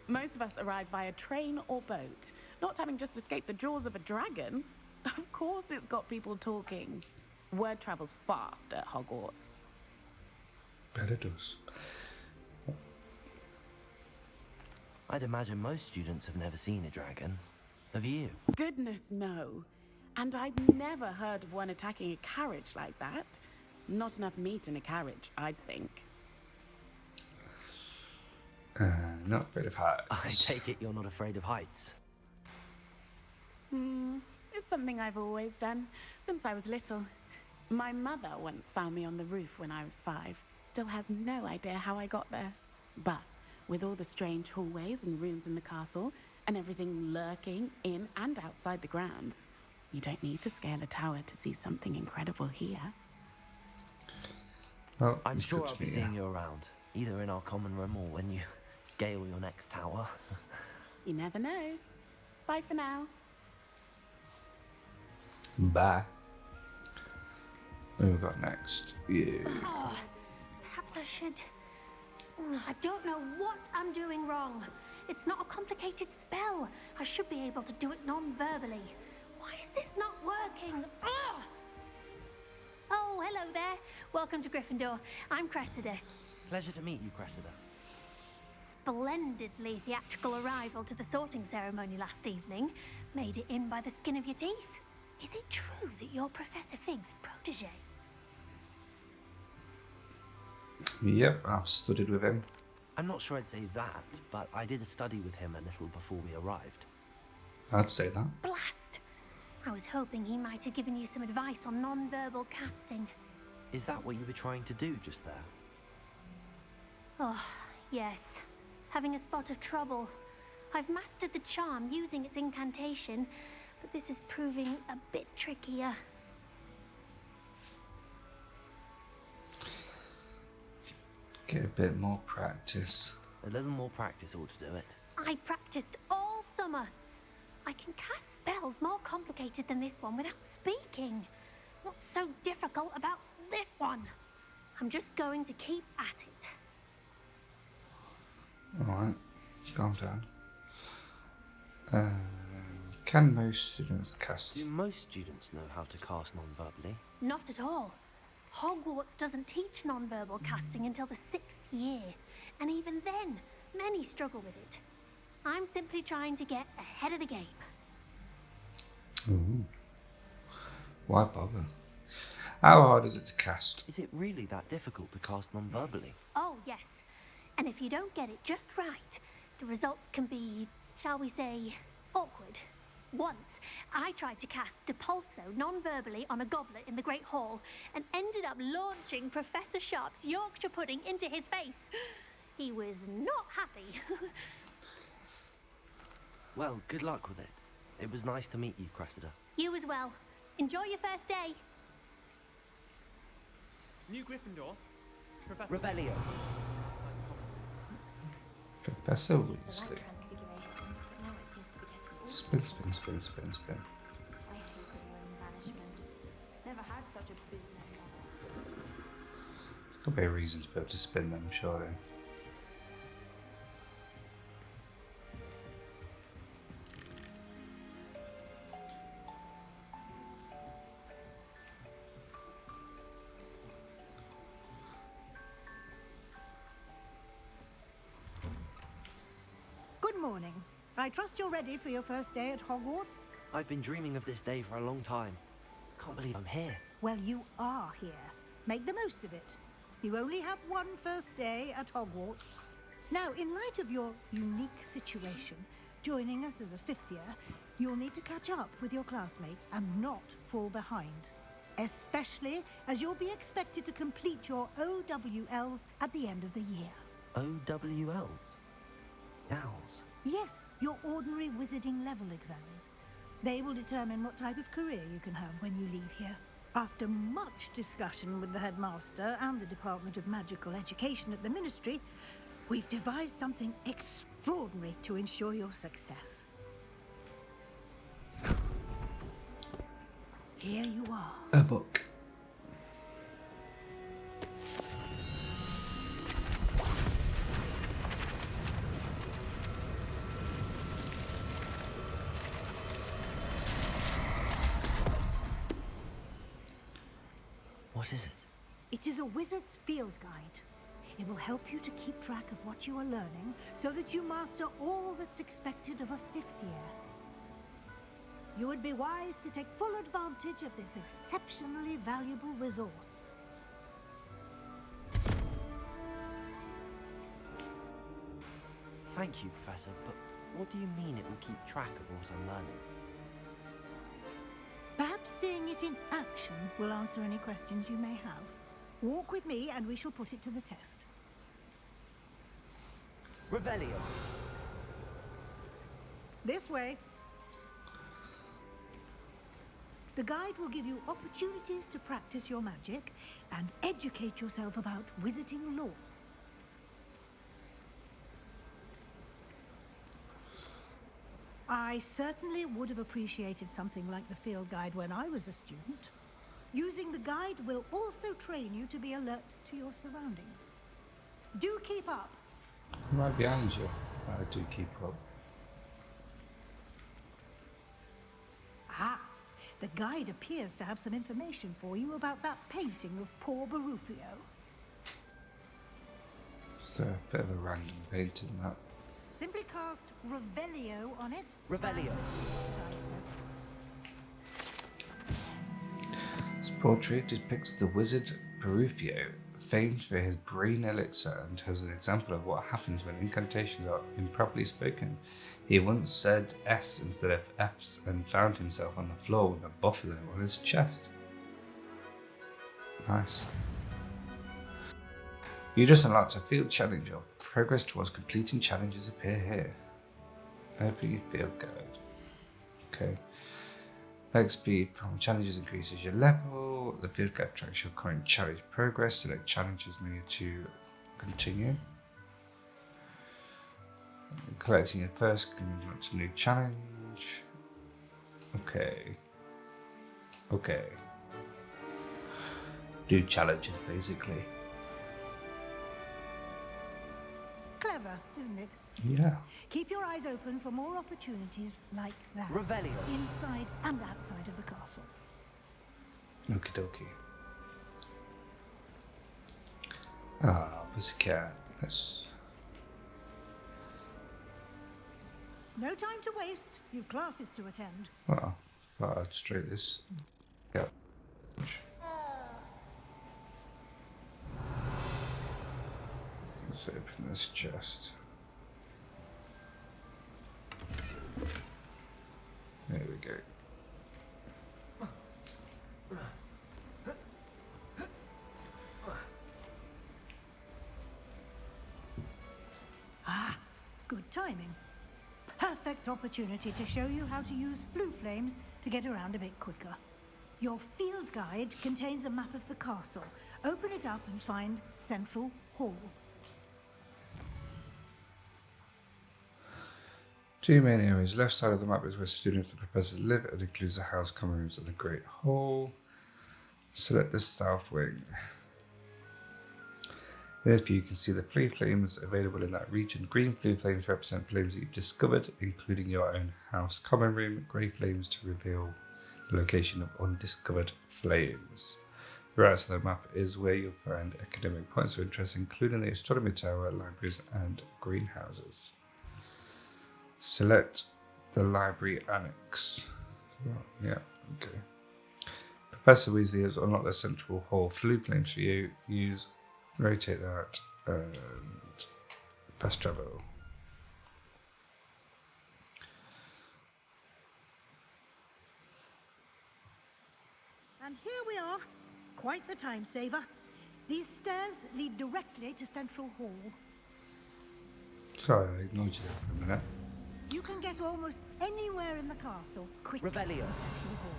Most of us arrive via train or boat. Not having just escaped the jaws of a dragon. Of course it's got people talking. Word travels fast at Hogwarts. Bet it does. I'd imagine most students have never seen a dragon. Have you? Goodness, no. And I'd never heard of one attacking a carriage like that. Not enough meat in a carriage, I'd think. Not afraid of heights. I take it you're not afraid of heights. It's something I've always done, since I was little. My mother once found me on the roof when I was 5. Still has no idea how I got there. But with all the strange hallways and rooms in the castle, and everything lurking in and outside the grounds, you don't need to scale a tower to see something incredible here. Well, I'm it's sure good I'll to be meet seeing you. you around, either in our common room or when you Scale your next tower. You never know. Bye for now. Bye. What have we got next? You. Oh, perhaps I should. I don't know what I'm doing wrong. It's not a complicated spell. I should be able to do it non-verbally. Why is this not working? Ugh! Oh, hello there. Welcome to Gryffindor. I'm Cressida. Pleasure to meet you, Cressida. Splendidly theatrical arrival to the sorting ceremony last evening. Made it in by the skin of your teeth. Is it true that you're Professor Fig's protege? Yep, I've studied with him. I'm not sure I'd say that, but I did study with him a little before we arrived. I'd say that. Blast! I was hoping he might have given you some advice on non-verbal casting. Is that what you were trying to do just there? Oh, yes. Having a spot of trouble. I've mastered the charm using its incantation, but this is proving a bit trickier. Get a bit more practice. A little more practice ought to do it. I practiced all summer. I can cast spells more complicated than this one without speaking. What's so difficult about this one? I'm just going to keep at it. Alright, calm down. Can most students cast? Do most students know how to cast non-verbally? Not at all. Hogwarts doesn't teach non-verbal casting until the 6th year. And even then, many struggle with it. I'm simply trying to get ahead of the game. Ooh. Why bother? How hard is it to cast? Is it really that difficult to cast non-verbally? Oh, yes. And if you don't get it just right, the results can be, shall we say, awkward. Once, I tried to cast Depulso non-verbally on a goblet in the Great Hall and ended up launching Professor Sharp's Yorkshire pudding into his face. He was not happy. Well, good luck with it. It was nice to meet you, Cressida. You as well. Enjoy your first day. New Gryffindor. Professor Revelio. Professor Weasley. Spin, spin, spin, spin, spin. I hated learning banishment. Never had such a business lover. There'll be a reason to be able to spin them, surely. Good morning. I trust you're ready for your first day at Hogwarts? I've been dreaming of this day for a long time. Can't believe I'm here. Well, you are here. Make the most of it. You only have one first day at Hogwarts. Now, in light of your unique situation, joining us as a 5th year, you'll need to catch up with your classmates and not fall behind. Especially as you'll be expected to complete your OWLs at the end of the year. OWLs? Owls? Yes, your ordinary wizarding level exams. They will determine what type of career you can have when you leave here. After much discussion with the headmaster and the Department of Magical Education at the Ministry, we've devised something extraordinary to ensure your success. Here you are. A book. What is it? It is a wizard's field guide. It will help you to keep track of what you are learning so that you master all that's expected of a 5th year. You would be wise to take full advantage of this exceptionally valuable resource. Thank you, Professor, but what do you mean it will keep track of what I'm learning? Perhaps seeing it in action will answer any questions you may have. Walk with me and we shall put it to the test. Revelio. This way. The guide will give you opportunities to practice your magic and educate yourself about wizarding lore. I certainly would have appreciated something like the field guide when I was a student. Using the guide will also train you to be alert to your surroundings. Do keep up. I'm right behind you. I do keep up. Ah, the guide appears to have some information for you about that painting of poor Barufio. It's a bit of a random painting, that. Simply cast Revelio on it. Revelio. This portrait depicts the wizard Barufio, famed for his brain elixir, and has an example of what happens when incantations are improperly spoken. He once said S instead of F's and found himself on the floor with a buffalo on his chest. Nice. You just unlocked a field challenge. Your progress towards completing challenges appear here. Open your field guide. Okay. XP from challenges increases your level. The field guide tracks your current challenge progress. Select challenges needed to continue. Collecting your first can unlock a new challenge. Okay. Okay. Do challenges basically. Clever, isn't it? Yeah. Keep your eyes open for more opportunities like that. Revelio. Inside and outside of the castle. Okie dokie. Ah, pussycat. Let's. No time to waste. You've classes to attend. Well, thought I'd straight this. Yep. Let's open this chest. There we go. Ah, good timing. Perfect opportunity to show you how to use flue flames to get around a bit quicker. Your field guide contains a map of the castle. Open it up and find Central Hall. Two main areas. Left side of the map is where students and professors live. It includes the house, common rooms, and the Great Hall. Select the south wing. In this view, you can see the flue flames available in that region. Green flue flames represent flames that you've discovered, including your own house common room. Grey flames to reveal the location of undiscovered flames. The right side of the map is where you'll find academic points of interest, including the astronomy tower, libraries, and greenhouses. Select the library annex. Yeah, okay. Professor Weasley has unlocked the Central Hall flue flames for you. Rotate that and fast travel. And here we are. Quite the time saver. These stairs lead directly to Central Hall. Sorry, I ignored you there for a minute. You can get almost anywhere in the castle quickly from Revelio. Central Hall.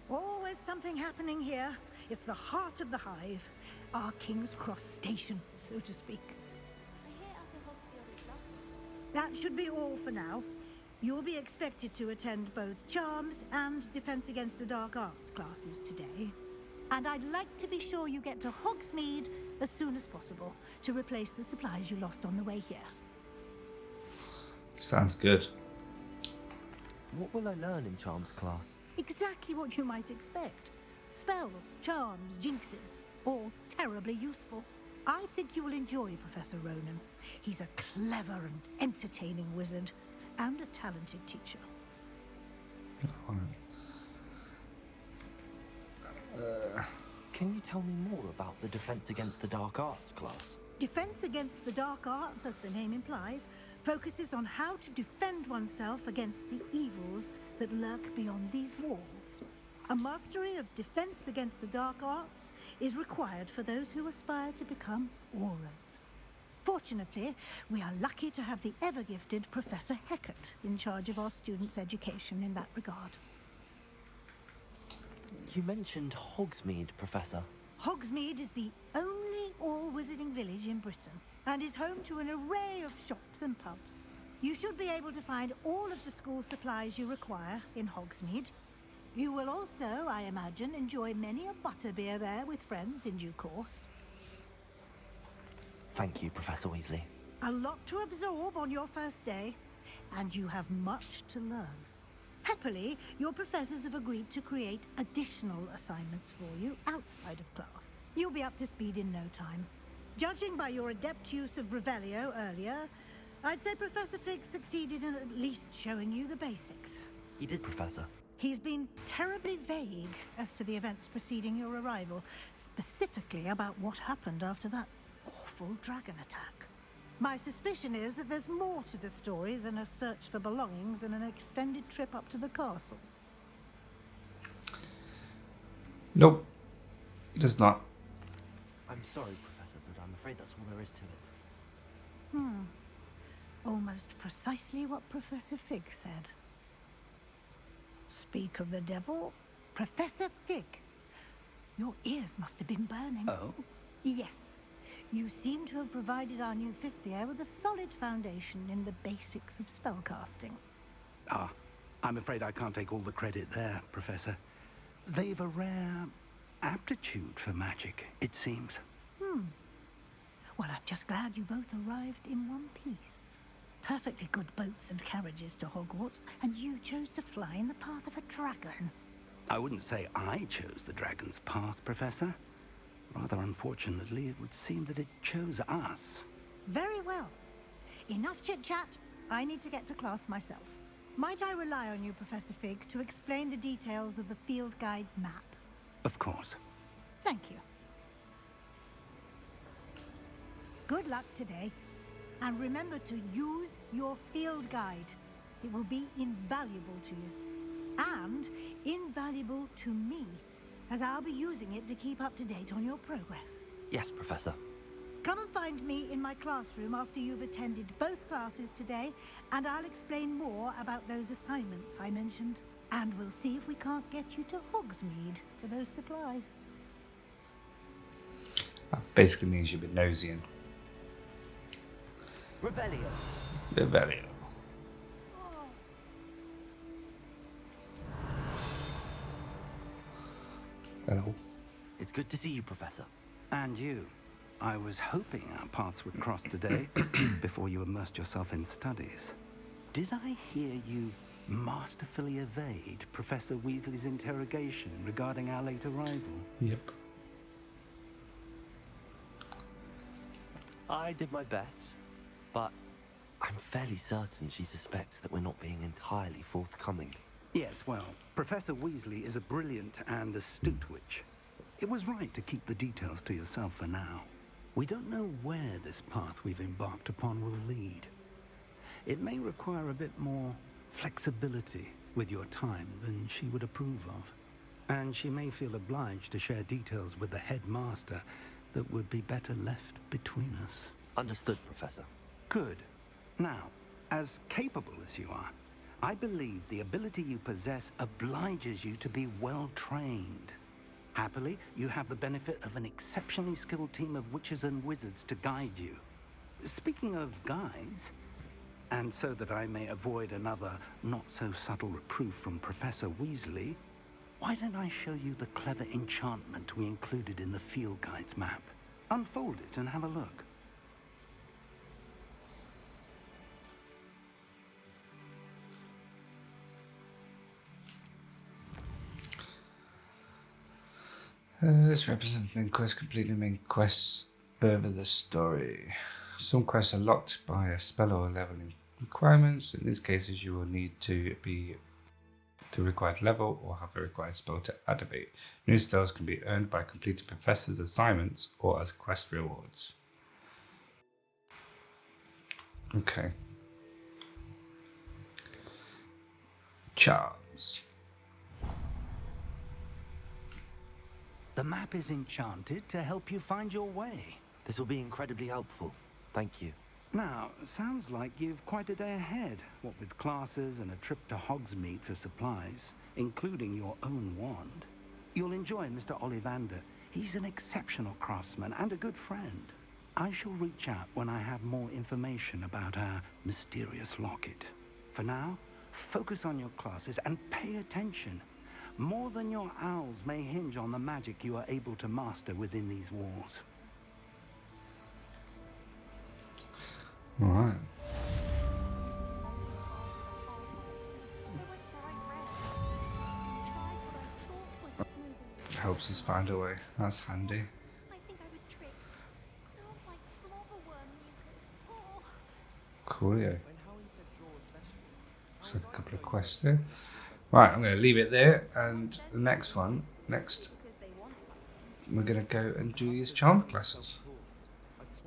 Always something happening here. It's the heart of the hive. Our King's Cross station, so to speak. That should be all for now. You'll be expected to attend both Charms and Defense Against the Dark Arts classes today. And I'd like to be sure you get to Hogsmeade as soon as possible to replace the supplies you lost on the way here. Sounds good. What will I learn in Charms class? Exactly what you might expect. Spells, charms, jinxes, all terribly useful. I think you will enjoy Professor Ronan. He's a clever and entertaining wizard, and a talented teacher. Can you tell me more about the Defense Against the Dark Arts class? Defense Against the Dark Arts, as the name implies, focuses on how to defend oneself against the evils that lurk beyond these walls. A mastery of Defense Against the Dark Arts is required for those who aspire to become Aurors. Fortunately, we are lucky to have the ever-gifted Professor Hecat in charge of our students' education in that regard. You mentioned Hogsmeade, Professor. Hogsmeade is the only all-wizarding village in Britain. and is home to an array of shops and pubs. You should be able to find all of the school supplies you require in Hogsmeade. You will also, I imagine, enjoy many a butterbeer there with friends in due course. Thank you, Professor Weasley. A lot to absorb on your first day, and you have much to learn. Happily, your professors have agreed to create additional assignments for you outside of class. You'll be up to speed in no time. Judging by your adept use of Revelio earlier, I'd say Professor Fig succeeded in at least showing you the basics. He did, Professor. He's been terribly vague as to the events preceding your arrival, specifically about what happened after that awful dragon attack. My suspicion is that there's more to the story than a search for belongings and an extended trip up to the castle. Nope, there's not. I'm sorry, Professor, but I'm afraid that's all there is to it. Almost precisely what Professor Fig said. Speak of the devil, Professor Fig. Your ears must have been burning. Oh? Yes. You seem to have provided our new fifth year with a solid foundation in the basics of spellcasting. Ah, I'm afraid I can't take all the credit there, Professor. They've a rare aptitude for magic, it seems. Well, I'm just glad you both arrived in one piece. Perfectly good boats and carriages to Hogwarts, and you chose to fly in the path of a dragon. I wouldn't say I chose the dragon's path, Professor. Rather unfortunately, it would seem that it chose us. Very well. Enough chit-chat. I need to get to class myself. Might I rely on you, Professor Fig, to explain the details of the field guide's map? Of course. Thank you. Good luck today. And remember to use your field guide. It will be invaluable to you. And invaluable to me, as I'll be using it to keep up to date on your progress. Yes, Professor. Come and find me in my classroom after you've attended both classes today, and I'll explain more about those assignments I mentioned. And we'll see if we can't get you to Hogsmeade for those supplies. That basically means you've been nosing. Revelio. Revelio. Hello. It's good to see you, Professor. And you. I was hoping our paths would cross today before you immersed yourself in studies. Did I hear you masterfully evade Professor Weasley's interrogation regarding our late arrival? Yep. I did my best, but I'm fairly certain she suspects that we're not being entirely forthcoming. Yes, well, Professor Weasley is a brilliant and astute witch. It was right to keep the details to yourself for now. We don't know where this path we've embarked upon will lead. It may require a bit more flexibility with your time than she would approve of. And she may feel obliged to share details with the headmaster that would be better left between us. Understood, Professor. Good. Now, as capable as you are, I believe the ability you possess obliges you to be well trained. Happily, you have the benefit of an exceptionally skilled team of witches and wizards to guide you. Speaking of guides, and so that I may avoid another not-so-subtle reproof from Professor Weasley, why don't I show you the clever enchantment we included in the field guide's map? Unfold it and have a look. This represents main quest. Completing main quests further the story. Some quests are locked by a spell or leveling requirements. In these cases, you will need to be the required level or have a required spell to activate. New spells can be earned by completing professors' assignments or as quest rewards. Okay. Charms. The map is enchanted to help you find your way. This will be incredibly helpful. Thank you. Now, sounds like you've quite a day ahead, what with classes and a trip to Hogsmeade for supplies, including your own wand. You'll enjoy Mr. Ollivander. He's an exceptional craftsman and a good friend. I shall reach out when I have more information about our mysterious locket. For now, focus on your classes and pay attention. More than your owls may hinge on the magic you are able to master within these walls. All right. Helps us find a way. That's handy. Coolio. So a couple of quests there. Right, I'm going to leave it there, and the next we're going to go and do these charm classes.